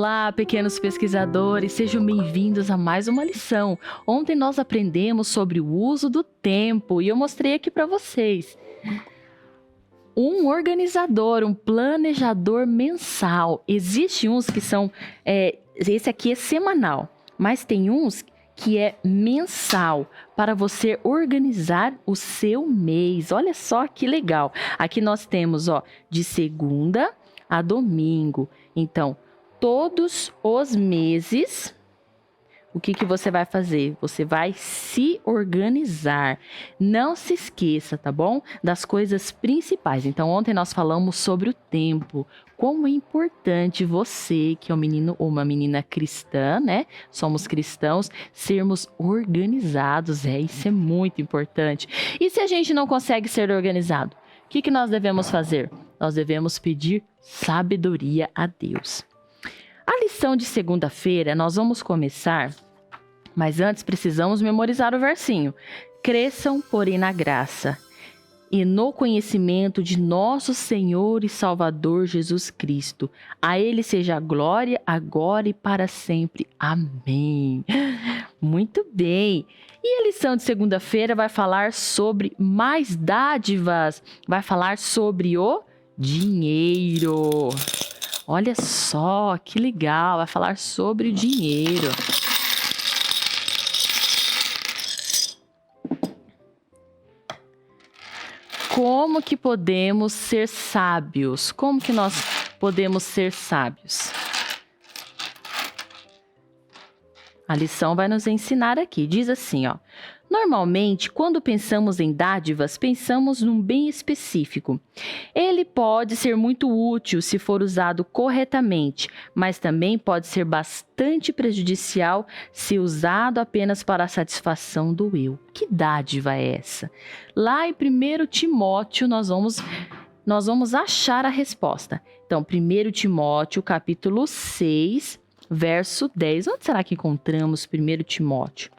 Olá, pequenos pesquisadores, sejam bem-vindos a mais uma lição. Ontem nós aprendemos sobre o uso do tempo e eu mostrei aqui para vocês. Um organizador, um planejador mensal. Existem uns que são, esse aqui é semanal, mas tem uns que é mensal, para você organizar o seu mês. Olha só que legal. Aqui nós temos, de segunda a domingo. Então, todos os meses, o que você vai fazer? Você vai se organizar. Não se esqueça, tá bom? Das coisas principais. Então, ontem nós falamos sobre o tempo. Como é importante você, que é um menino ou uma menina cristã, né? Somos cristãos, sermos organizados. Isso é muito importante. E se a gente não consegue ser organizado? O que nós devemos fazer? Nós devemos pedir sabedoria a Deus. A lição de segunda-feira nós vamos começar, mas antes precisamos memorizar o versinho. Cresçam, porém, na graça e no conhecimento de nosso Senhor e Salvador Jesus Cristo. A Ele seja a glória, agora e para sempre. Amém. Muito bem. E a lição de segunda-feira vai falar sobre mais dádivas. Vai falar sobre o dinheiro. Olha só, que legal. Vai falar sobre o dinheiro. Como que podemos ser sábios? Como que nós podemos ser sábios? A lição vai nos ensinar aqui. Diz assim, normalmente, quando pensamos em dádivas, pensamos num bem específico. Ele pode ser muito útil se for usado corretamente, mas também pode ser bastante prejudicial se usado apenas para a satisfação do eu. Que dádiva é essa? Lá em 1 Timóteo, nós vamos achar a resposta. Então, 1 Timóteo, capítulo 6, verso 10. Onde será que encontramos 1 Timóteo?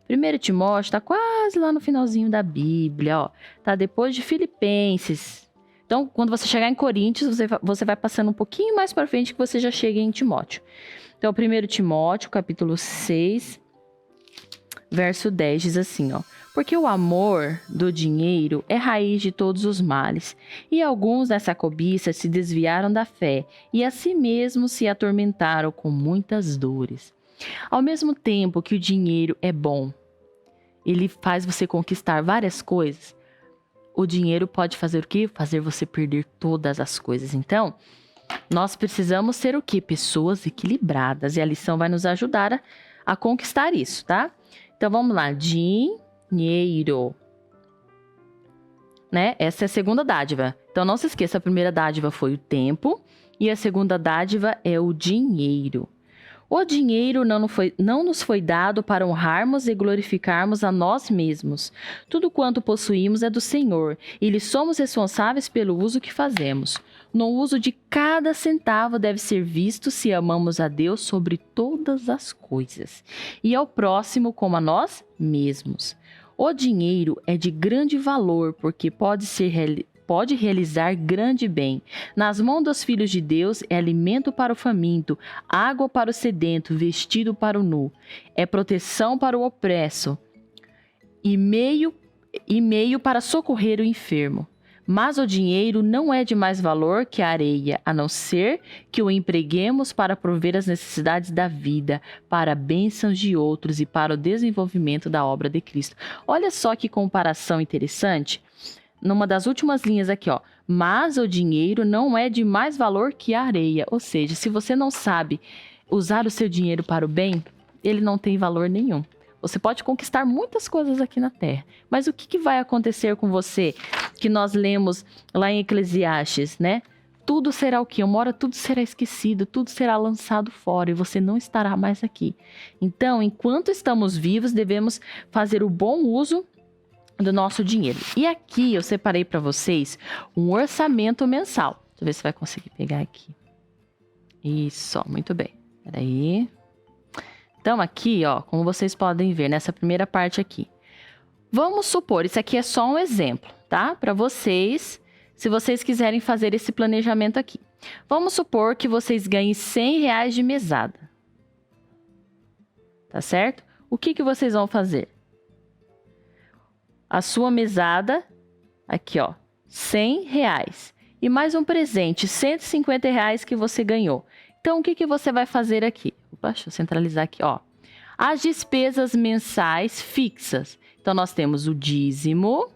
1 Timóteo está quase lá no finalzinho da Bíblia, Está depois de Filipenses. Então, quando você chegar em Coríntios, você vai passando um pouquinho mais para frente que você já chega em Timóteo. Então, 1 Timóteo, capítulo 6, verso 10, diz assim, porque o amor do dinheiro é raiz de todos os males, e alguns dessa cobiça se desviaram da fé, e a si mesmos se atormentaram com muitas dores. Ao mesmo tempo que o dinheiro é bom, ele faz você conquistar várias coisas, o dinheiro pode fazer o quê? Fazer você perder todas as coisas. Então, nós precisamos ser o quê? Pessoas equilibradas, e a lição vai nos ajudar a conquistar isso, tá? Então, vamos lá. Dinheiro. Né? Essa é a segunda dádiva. Então, não se esqueça, a primeira dádiva foi o tempo e a segunda dádiva é o dinheiro. O dinheiro não nos foi dado para honrarmos e glorificarmos a nós mesmos. Tudo quanto possuímos é do Senhor e lhe somos responsáveis pelo uso que fazemos. No uso de cada centavo deve ser visto se amamos a Deus sobre todas as coisas e ao próximo como a nós mesmos. O dinheiro é de grande valor porque pode realizar grande bem. Nas mãos dos filhos de Deus é alimento para o faminto, água para o sedento, vestido para o nu. É proteção para o opresso e meio para socorrer o enfermo. Mas o dinheiro não é de mais valor que a areia, a não ser que o empreguemos para prover as necessidades da vida, para bênçãos de outros e para o desenvolvimento da obra de Cristo. Olha só que comparação interessante. Numa das últimas linhas aqui, mas o dinheiro não é de mais valor que a areia. Ou seja, se você não sabe usar o seu dinheiro para o bem, ele não tem valor nenhum. Você pode conquistar muitas coisas aqui na Terra, mas o que vai acontecer com você? Que nós lemos lá em Eclesiastes, né? Tudo será o quê? Uma hora tudo será esquecido, tudo será lançado fora e você não estará mais aqui. Então, enquanto estamos vivos, devemos fazer o bom uso do nosso dinheiro. E aqui eu separei para vocês um orçamento mensal. Deixa eu ver se vai conseguir pegar aqui. Isso, muito bem. Peraí. Então aqui, como vocês podem ver nessa primeira parte aqui. Vamos supor, isso aqui é só um exemplo, tá? Para vocês, se vocês quiserem fazer esse planejamento aqui. Vamos supor que vocês ganhem R$ 100 de mesada. Tá certo? O que vocês vão fazer? A sua mesada, aqui ó, R$ 100. E mais um presente, R$ 150 que você ganhou. Então, o que você vai fazer aqui? Opa, deixa eu centralizar aqui, ó. As despesas mensais fixas. Então, nós temos o dízimo,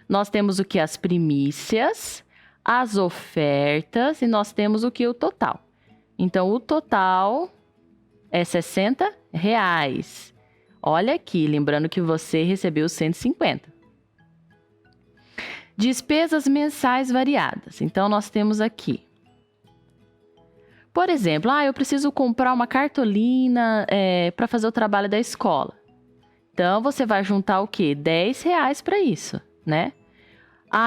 nós temos o que? As primícias, as ofertas e nós temos o que? O total. Então, o total é R$ 60. Olha aqui, lembrando que você recebeu 150. Despesas mensais variadas. Então, nós temos aqui. Por exemplo, eu preciso comprar uma cartolina para fazer o trabalho da escola. Então, você vai juntar o quê? R$ 10 para isso, né?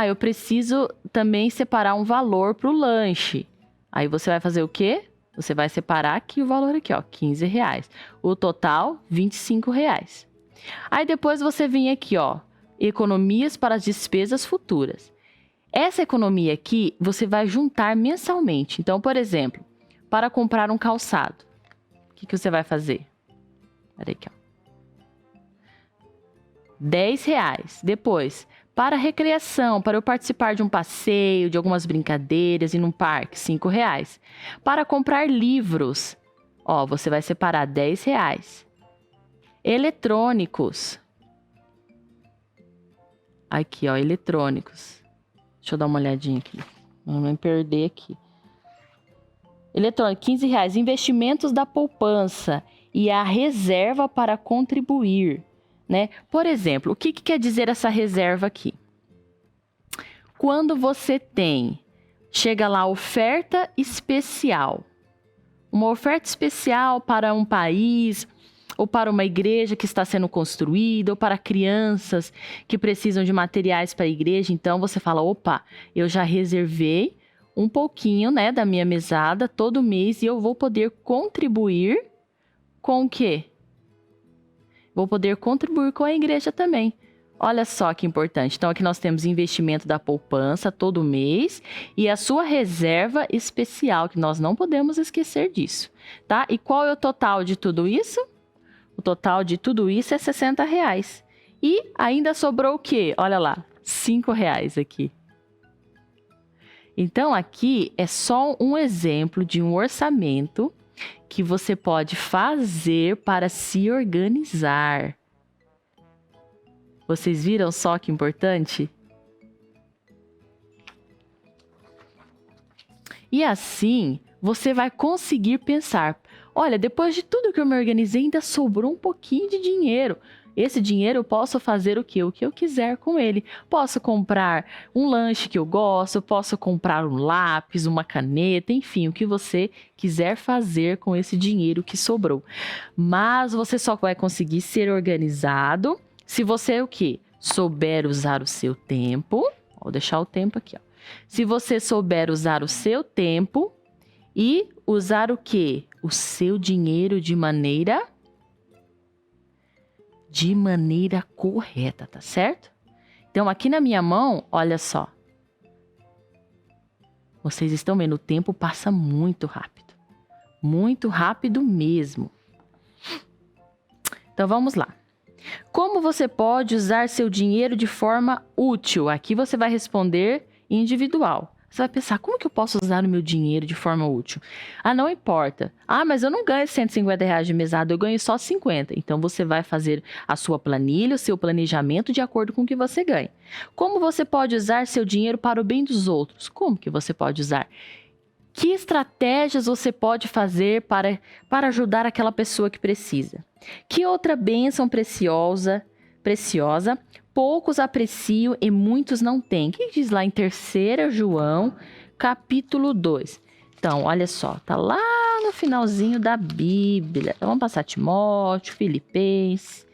Eu preciso também separar um valor para o lanche. Aí, você vai fazer o quê? Você vai separar aqui o valor aqui, ó, R$ 15. O total, R$ 25. Aí, depois você vem aqui, ó, economias para as despesas futuras. Essa economia aqui, você vai juntar mensalmente. Então, por exemplo, para comprar um calçado, o que você vai fazer? Peraí aqui, ó. R$ 10. Depois, para recreação, para eu participar de um passeio, de algumas brincadeiras e num parque, R$ 5. Para comprar livros, ó, você vai separar R$ 10. Eletrônicos. Aqui, ó, eletrônicos. Deixa eu dar uma olhadinha aqui. Não me perder aqui. Eletrônico, R$ 15. Investimentos da poupança e a reserva para contribuir, né? Por exemplo, o que quer dizer essa reserva aqui? Quando você chega lá, oferta especial. Uma oferta especial para um país, ou para uma igreja que está sendo construída, ou para crianças que precisam de materiais para a igreja. Então, você fala, opa, eu já reservei um pouquinho, né, da minha mesada todo mês e eu vou poder contribuir com o quê? Vou poder contribuir com a igreja também. Olha só que importante. Então, aqui nós temos investimento da poupança todo mês e a sua reserva especial, que nós não podemos esquecer disso, tá? E qual é o total de tudo isso? O total de tudo isso é R$ 60. E ainda sobrou o quê? Olha lá, R$ 5 aqui. Então, aqui é só um exemplo de um orçamento que você pode fazer para se organizar. Vocês viram só que importante? E assim, você vai conseguir pensar, olha, depois de tudo que eu me organizei, ainda sobrou um pouquinho de dinheiro. Esse dinheiro eu posso fazer o quê? O que eu quiser com ele. Posso comprar um lanche que eu gosto, posso comprar um lápis, uma caneta, enfim, o que você quiser fazer com esse dinheiro que sobrou. Mas você só vai conseguir ser organizado se você o quê? Souber usar o seu tempo. Vou deixar o tempo aqui, ó. Se você souber usar o seu tempo e usar o quê? O seu dinheiro de maneira correta, tá certo? Então, aqui na minha mão, olha só. Vocês estão vendo, o tempo passa muito rápido. Muito rápido mesmo. Então, vamos lá. Como você pode usar seu dinheiro de forma útil? Aqui você vai responder individual. Você vai pensar, como que eu posso usar o meu dinheiro de forma útil? Não importa. Mas eu não ganho R$ 150 de mesada, eu ganho só 50. Então, você vai fazer a sua planilha, o seu planejamento de acordo com o que você ganha. Como você pode usar seu dinheiro para o bem dos outros? Como que você pode usar? Que estratégias você pode fazer para ajudar aquela pessoa que precisa? Que outra bênção preciosa poucos apreciam e muitos não têm? O que diz lá em 3 João, capítulo 2? Então, olha só, tá lá no finalzinho da Bíblia. Então, vamos passar Timóteo, Filipenses,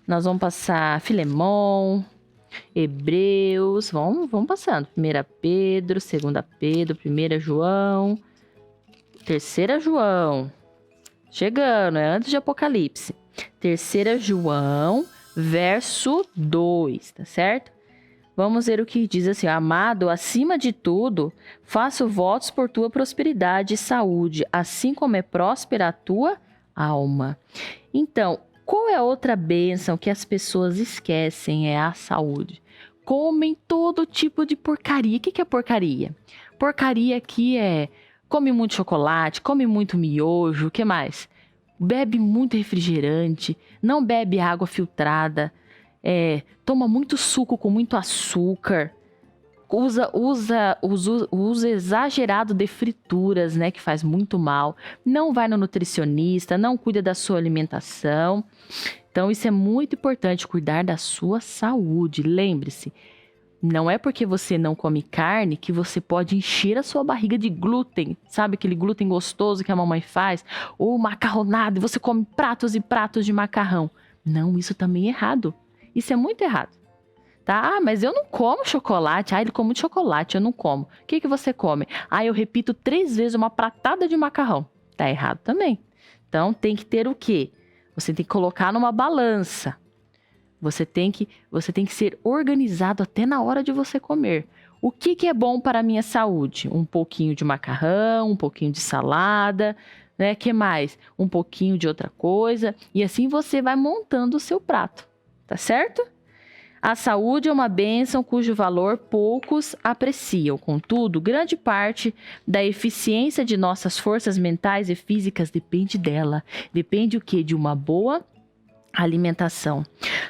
nós vamos passar Filemão, Hebreus, vamos passando. 1 Pedro, 2 Pedro, 1 João, 3 João. Chegando, é antes de Apocalipse. 3 João, verso 2, tá certo? Vamos ver o que diz assim: amado, acima de tudo, faço votos por tua prosperidade e saúde, assim como é próspera a tua alma. Então, qual é a outra bênção que as pessoas esquecem? É a saúde. Comem todo tipo de porcaria. O que é porcaria? Porcaria aqui é: come muito chocolate, come muito miojo, o que mais? Bebe muito refrigerante, não bebe água filtrada, toma muito suco com muito açúcar, usa uso exagerado de frituras, né, que faz muito mal, não vai no nutricionista, não cuida da sua alimentação. Então isso é muito importante, cuidar da sua saúde. Lembre-se, não é porque você não come carne que você pode encher a sua barriga de glúten. Sabe aquele glúten gostoso que a mamãe faz? Ou macarronado, e você come pratos e pratos de macarrão. Não, isso também é errado. Isso é muito errado. Tá? Ah, mas eu não como chocolate. Ah, ele come muito chocolate, eu não como. O que você come? Ah, eu repito 3 vezes uma pratada de macarrão. Tá errado também. Então tem que ter o quê? Você tem que colocar numa balança. Você tem que ser organizado até na hora de você comer. O que é bom para a minha saúde? Um pouquinho de macarrão, um pouquinho de salada, né? Que mais? Um pouquinho de outra coisa. E assim você vai montando o seu prato, tá certo? A saúde é uma bênção cujo valor poucos apreciam. Contudo, grande parte da eficiência de nossas forças mentais e físicas depende dela. Depende o quê? De uma boa alimentação.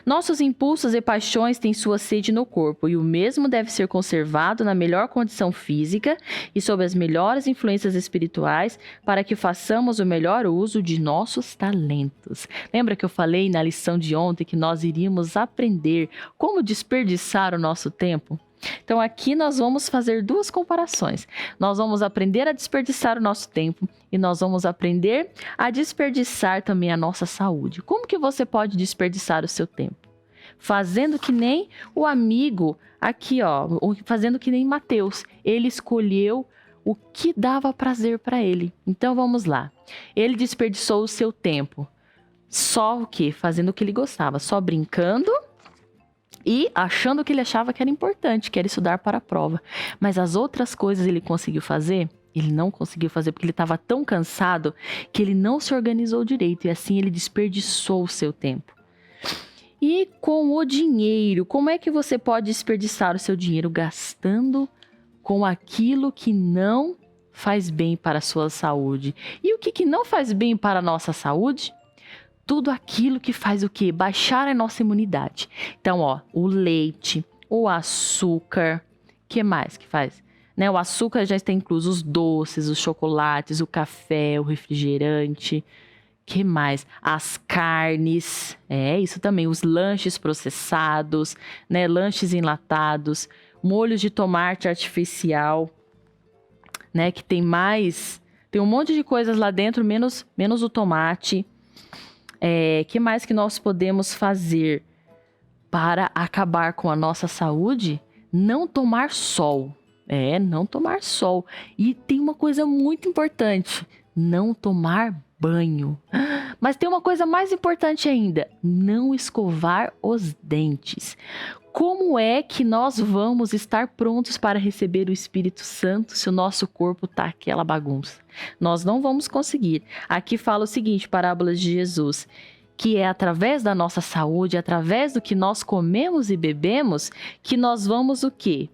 Nossos impulsos e paixões têm sua sede no corpo e o mesmo deve ser conservado na melhor condição física e sob as melhores influências espirituais para que façamos o melhor uso de nossos talentos. Lembra que eu falei na lição de ontem que nós iríamos aprender como desperdiçar o nosso tempo? Então aqui nós vamos fazer 2 comparações. Nós vamos aprender a desperdiçar o nosso tempo e nós vamos aprender a desperdiçar também a nossa saúde. Como que você pode desperdiçar o seu tempo? Fazendo que nem o amigo aqui, ó, fazendo que nem Mateus. Ele escolheu o que dava prazer para ele. Então vamos lá. Ele desperdiçou o seu tempo. Só o quê? Fazendo o que ele gostava, só brincando e achando que ele achava que era importante, que era estudar para a prova. Mas as outras coisas ele conseguiu fazer? Ele não conseguiu fazer porque ele estava tão cansado que ele não se organizou direito e assim ele desperdiçou o seu tempo. E com o dinheiro, como é que você pode desperdiçar o seu dinheiro? Gastando com aquilo que não faz bem para a sua saúde. E o que não faz bem para a nossa saúde? Tudo aquilo que faz o quê? Baixar a nossa imunidade. Então, ó, o leite, o açúcar, que mais que faz? Né, o açúcar já está incluso os doces, os chocolates, o café, o refrigerante. Que mais? As carnes, isso também, os lanches processados, né, lanches enlatados, molhos de tomate artificial, né, que tem um monte de coisas lá dentro, menos o tomate. Que mais que nós podemos fazer para acabar com a nossa saúde? Não tomar sol. Não tomar sol. E tem uma coisa muito importante: não tomar banho. Mas tem uma coisa mais importante ainda: não escovar os dentes. Como é que nós vamos estar prontos para receber o Espírito Santo se o nosso corpo está aquela bagunça? Nós não vamos conseguir. Aqui fala o seguinte, parábolas de Jesus, que é através da nossa saúde, através do que nós comemos e bebemos, que nós vamos o quê?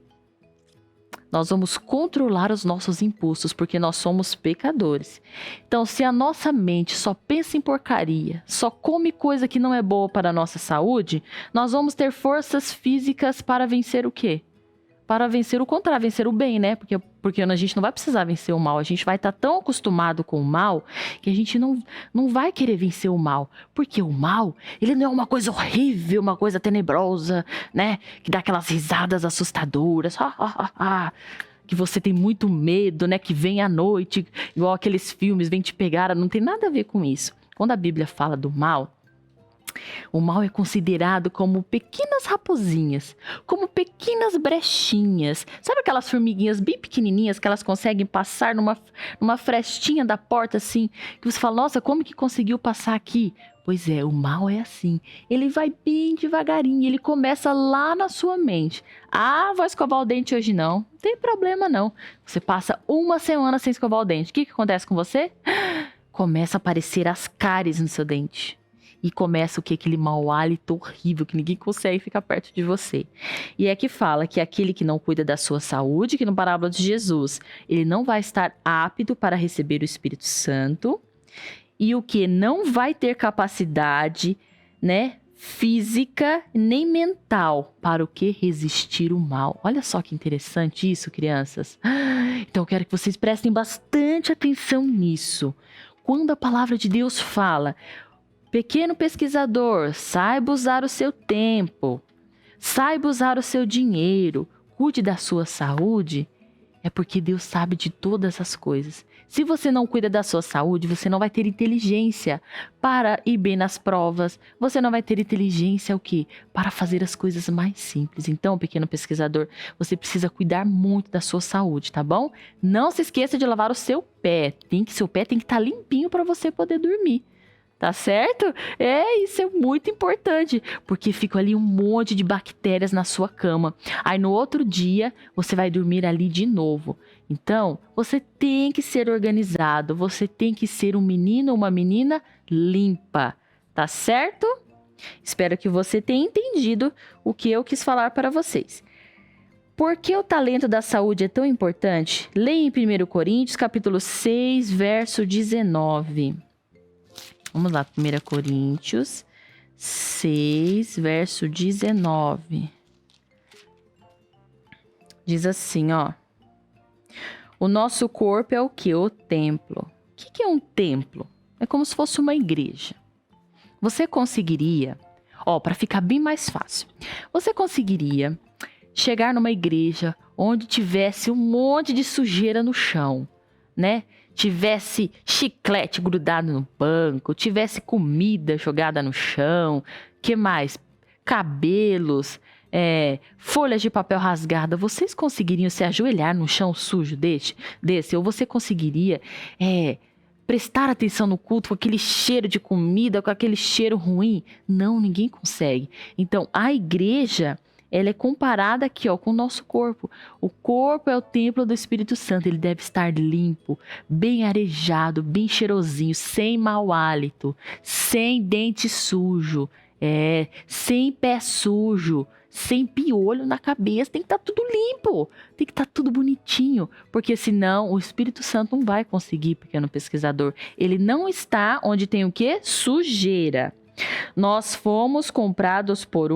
Nós vamos controlar os nossos impulsos, porque nós somos pecadores. Então, se a nossa mente só pensa em porcaria, só come coisa que não é boa para a nossa saúde, nós vamos ter forças físicas para vencer o quê? Para vencer o contrário, vencer o bem, né? Porque a gente não vai precisar vencer o mal. A gente vai estar tão acostumado com o mal que a gente não vai querer vencer o mal. Porque o mal, ele não é uma coisa horrível, uma coisa tenebrosa, né? Que dá aquelas risadas assustadoras. Que você tem muito medo, né? Que vem à noite, igual aqueles filmes, vem te pegar. Não tem nada a ver com isso. Quando a Bíblia fala do mal, o mal é considerado como pequenas raposinhas, como pequenas brechinhas. Sabe aquelas formiguinhas bem pequenininhas que elas conseguem passar numa frestinha da porta assim? Que você fala, nossa, como que conseguiu passar aqui? Pois é, o mal é assim. Ele vai bem devagarinho, ele começa lá na sua mente. Ah, vou escovar o dente hoje não. Não tem problema não. Você passa uma semana sem escovar o dente. O que acontece com você? Começa a aparecer as cáries no seu dente. E começa o que? Aquele mau hálito horrível que ninguém consegue ficar perto de você. E é que fala que aquele que não cuida da sua saúde, que no parábola de Jesus, ele não vai estar apto para receber o Espírito Santo. E o que não vai ter capacidade, né, física nem mental para o que resistir o mal. Olha só que interessante isso, crianças. Então eu quero que vocês prestem bastante atenção nisso. Quando a palavra de Deus fala: pequeno pesquisador, saiba usar o seu tempo, saiba usar o seu dinheiro, cuide da sua saúde, é porque Deus sabe de todas as coisas. Se você não cuida da sua saúde, você não vai ter inteligência para ir bem nas provas. Você não vai ter inteligência o quê? Para fazer as coisas mais simples. Então, pequeno pesquisador, você precisa cuidar muito da sua saúde, tá bom? Não se esqueça de lavar o seu pé. Seu pé tem que estar limpinho para você poder dormir. Tá certo? Isso é muito importante, porque fica ali um monte de bactérias na sua cama. Aí no outro dia, você vai dormir ali de novo. Então, você tem que ser organizado, você tem que ser um menino ou uma menina limpa, tá certo? Espero que você tenha entendido o que eu quis falar para vocês. Por que o talento da saúde é tão importante? Leia em 1 Coríntios, capítulo 6, verso 19. Vamos lá, 1 Coríntios 6, verso 19. Diz assim, ó. O nosso corpo é o quê? O templo. O que é um templo? É como se fosse uma igreja. Você conseguiria, para ficar bem mais fácil, você conseguiria chegar numa igreja onde tivesse um monte de sujeira no chão, né? Tivesse chiclete grudado no banco, tivesse comida jogada no chão, que mais? Cabelos, folhas de papel rasgada. Vocês conseguiriam se ajoelhar num chão sujo desse? Ou você conseguiria prestar atenção no culto com aquele cheiro de comida, com aquele cheiro ruim? Não, ninguém consegue. Então, a igreja, ela é comparada aqui, com o nosso corpo. O corpo é o templo do Espírito Santo. Ele deve estar limpo, bem arejado, bem cheirosinho, sem mau hálito, sem dente sujo, sem pé sujo, sem piolho na cabeça. Tem que estar tudo limpo, tem que estar tudo bonitinho, porque senão o Espírito Santo não vai conseguir, pequeno pesquisador. Ele não está onde tem o quê? Sujeira. Nós fomos comprados por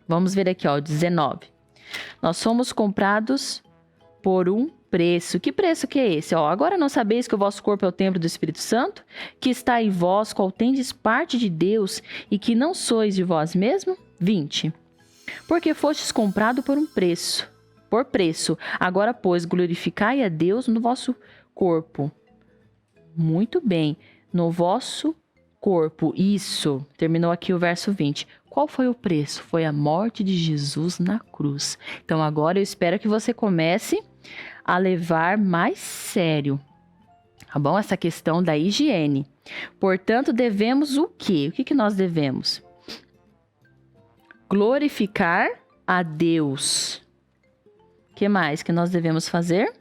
Vamos ver aqui, 19. Nós fomos comprados por um preço. Que preço que é esse? Agora não sabeis que o vosso corpo é o templo do Espírito Santo, que está em vós, qual tendes parte de Deus, e que não sois de vós mesmo? 20. Porque fostes comprado por preço. Agora, pois, glorificai a Deus no vosso corpo. Muito bem, no vosso corpo. Isso. Terminou aqui o verso 20. Qual foi o preço? Foi a morte de Jesus na cruz. Então agora eu espero que você comece a levar mais sério, tá bom? Essa questão da higiene. Portanto, devemos o quê? O que nós devemos? Glorificar a Deus. O que mais que nós devemos fazer?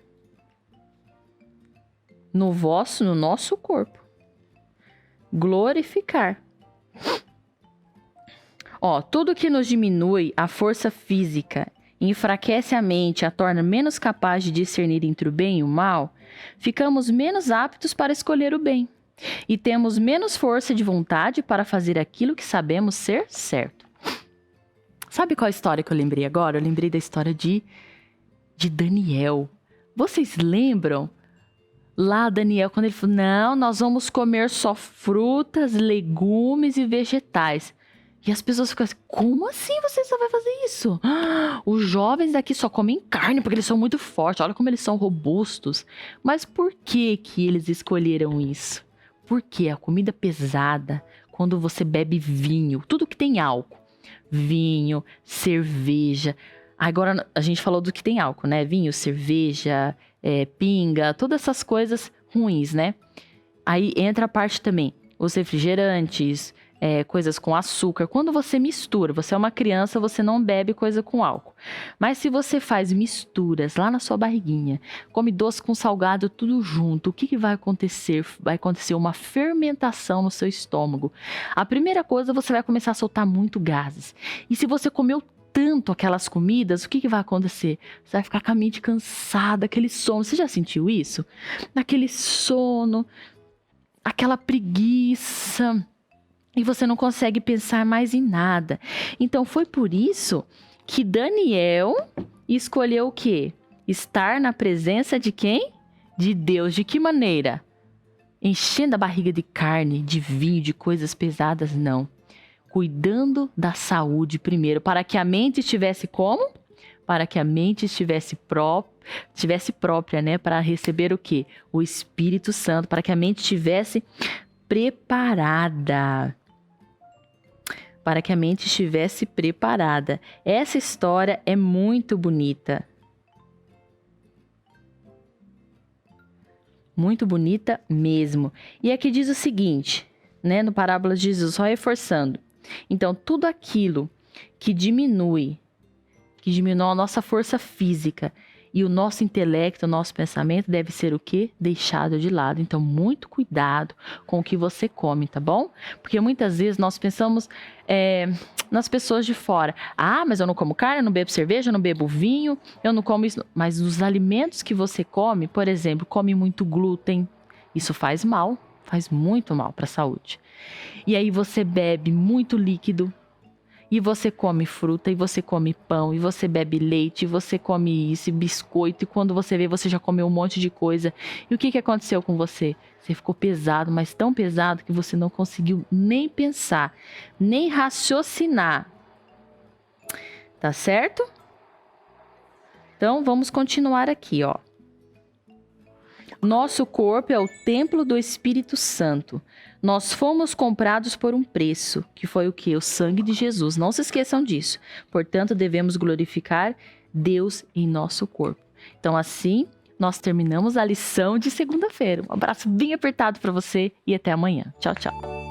No nosso corpo. Glorificar. Tudo que nos diminui a força física, enfraquece a mente, a torna menos capaz de discernir entre o bem e o mal, ficamos menos aptos para escolher o bem e temos menos força de vontade para fazer aquilo que sabemos ser certo. Sabe qual a história que eu lembrei agora? Eu lembrei da história de Daniel. Vocês lembram? Lá Daniel, quando ele falou, não, nós vamos comer só frutas, legumes e vegetais. E as pessoas ficam assim, como assim você só vai fazer isso? Os jovens daqui só comem carne porque eles são muito fortes, olha como eles são robustos. Mas por que eles escolheram isso? Porque a comida pesada, quando você bebe vinho, tudo que tem álcool, vinho, cerveja. Agora a gente falou do que tem álcool, né? Vinho, cerveja, pinga, todas essas coisas ruins, né? Aí entra a parte também, os refrigerantes, coisas com açúcar. Quando você mistura, você é uma criança, você não bebe coisa com álcool. Mas se você faz misturas lá na sua barriguinha, come doce com salgado tudo junto, o que vai acontecer? Vai acontecer uma fermentação no seu estômago. A primeira coisa, você vai começar a soltar muito gases. E se você comeu tanto aquelas comidas, o que vai acontecer? Você vai ficar com a mente cansada, aquele sono. Você já sentiu isso? Aquele sono, aquela preguiça. E você não consegue pensar mais em nada. Então foi por isso que Daniel escolheu o quê? Estar na presença de quem? De Deus. De que maneira? Enchendo a barriga de carne, de vinho, de coisas pesadas? Não. Cuidando da saúde primeiro, para que a mente estivesse como? Para que a mente estivesse própria, né? Para receber o quê? O Espírito Santo, para que a mente estivesse preparada. Para que a mente estivesse preparada. Essa história é muito bonita. Muito bonita mesmo. E aqui diz o seguinte, né? No Parábola de Jesus, só reforçando. Então, tudo aquilo que diminui a nossa força física e o nosso intelecto, o nosso pensamento deve ser o quê? Deixado de lado. Então, muito cuidado com o que você come, tá bom? Porque muitas vezes nós pensamos nas pessoas de fora. Ah, mas eu não como carne, eu não bebo cerveja, eu não bebo vinho, eu não como isso. Mas os alimentos que você come, por exemplo, come muito glúten. Isso faz mal, faz muito mal para a saúde. E aí você bebe muito líquido. E você come fruta, e você come pão, e você bebe leite, e você come isso, e biscoito, e quando você vê, você já comeu um monte de coisa. E o que aconteceu com você? Você ficou pesado, mas tão pesado que você não conseguiu nem pensar, nem raciocinar. Tá certo? Então, vamos continuar aqui, ó. Nosso corpo é o templo do Espírito Santo. Nós fomos comprados por um preço, que foi o quê? O sangue de Jesus. Não se esqueçam disso. Portanto, devemos glorificar Deus em nosso corpo. Então, assim, nós terminamos a lição de segunda-feira. Um abraço bem apertado para você e até amanhã. Tchau, tchau.